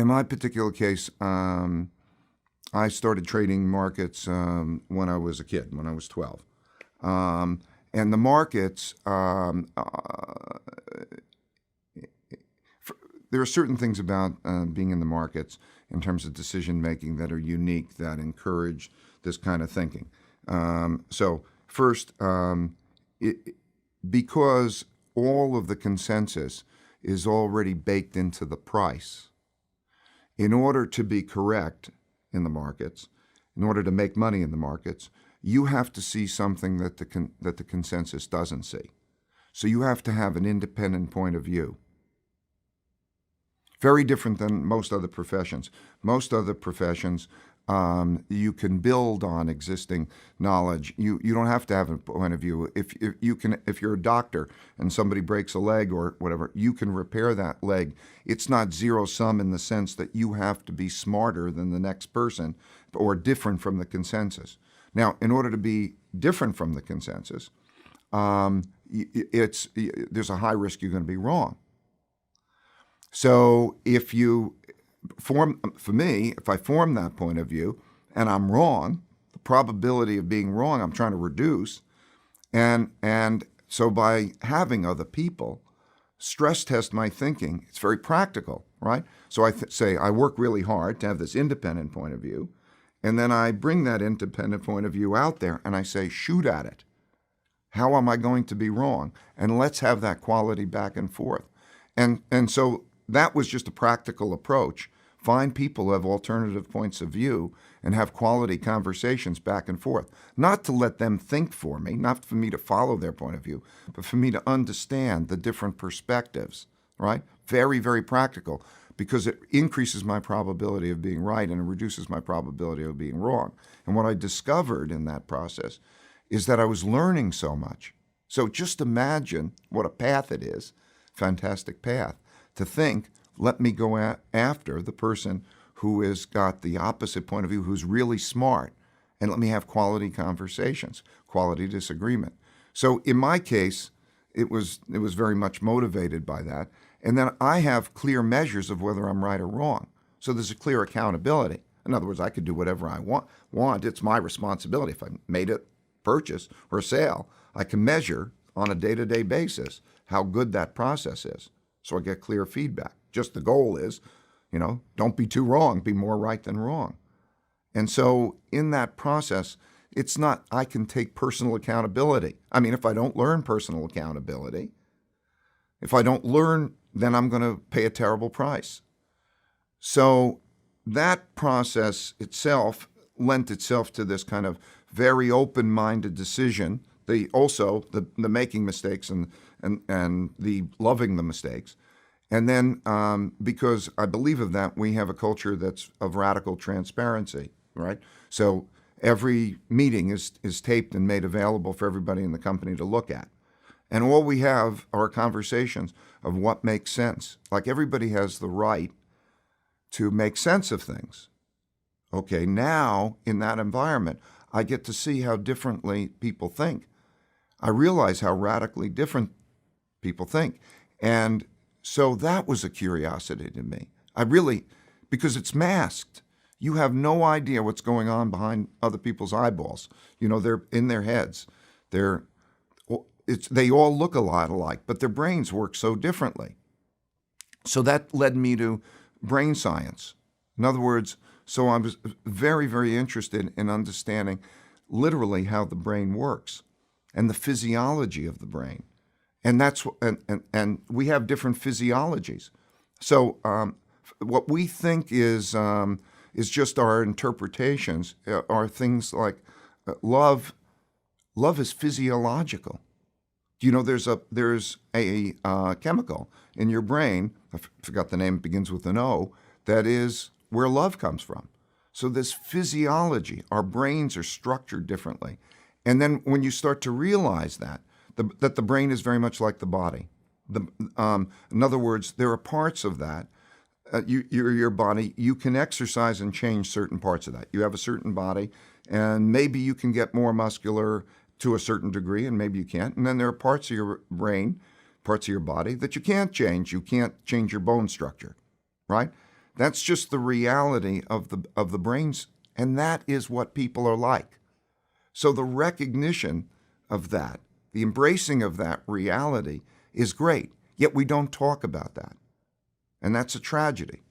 In my particular case, I started trading markets when I was a kid, when I was 12. And the markets, there are certain things about being in the markets in terms of decision making that are unique, that encourage this kind of thinking. So first, because all of the consensus is already baked into the price, in order to be correct in the markets, in order to make money in the markets, you have to see something that the consensus doesn't see. So you have to have an independent point of view. Very different than most other professions. Most other professions, you can build on existing knowledge. You don't have to have a point of view. If you're a doctor and somebody breaks a leg or whatever, you can repair that leg. It's not zero sum in the sense that you have to be smarter than the next person or different from the consensus. Now, in order to be different from the consensus, there's a high risk you're going to be wrong. So if I form that point of view and I'm wrong, the probability of being wrong I'm trying to reduce. And so by having other people stress test my thinking, it's very practical, right? So I say I work really hard to have this independent point of view, and then I bring that independent point of view out there and I say, shoot at it. How am I going to be wrong? And let's have that quality back and forth. And so that was just a practical approach. Find people who have alternative points of view and have quality conversations back and forth. Not to let them think for me, not for me to follow their point of view, but for me to understand the different perspectives, right? Very, very practical, because it increases my probability of being right and it reduces my probability of being wrong. And what I discovered in that process is that I was learning so much. So just imagine what a path it is, fantastic path, to think, let me go after the person who has got the opposite point of view, who's really smart, and let me have quality conversations, quality disagreement. So in my case, it was very much motivated by that. And then I have clear measures of whether I'm right or wrong. So there's a clear accountability. In other words, I could do whatever I want. It's my responsibility. If I made a purchase or a sale, I can measure on a day-to-day basis how good that process is. So I get clear feedback. Just the goal is, don't be too wrong, be more right than wrong. And so in that process, it's not I can take personal accountability. I mean, if I don't learn personal accountability, then I'm going to pay a terrible price. So that process itself lent itself to this kind of very open-minded decision, the making mistakes and the loving the mistakes. And then because I believe of that, we have a culture that's of radical transparency, right? So every meeting is taped and made available for everybody in the company to look at. And all we have are conversations of what makes sense. Like everybody has the right to make sense of things. Okay, now in that environment, I get to see how differently people think. I realize how radically different people think. And so that was a curiosity to me. Because it's masked. You have no idea what's going on behind other people's eyeballs. They're in their heads. They all look a lot alike, but their brains work so differently. So that led me to brain science. In other words, so I was very, very interested in understanding literally how the brain works and the physiology of the brain. And and we have different physiologies. So what we think is just our interpretations are things like love. Love is physiological. There's a chemical in your brain, I forgot the name, it begins with an O, that is where love comes from. So this physiology, our brains are structured differently. And then when you start to realize that the brain is very much like the body. In other words, there are parts of that, your body, you can exercise and change certain parts of that. You have a certain body, and maybe you can get more muscular to a certain degree, and maybe you can't. And then there are parts of your brain, parts of your body that you can't change. You can't change your bone structure, right? That's just the reality of the brains, and that is what people are like. So the recognition of that, the embracing of that reality is great, yet we don't talk about that. And that's a tragedy.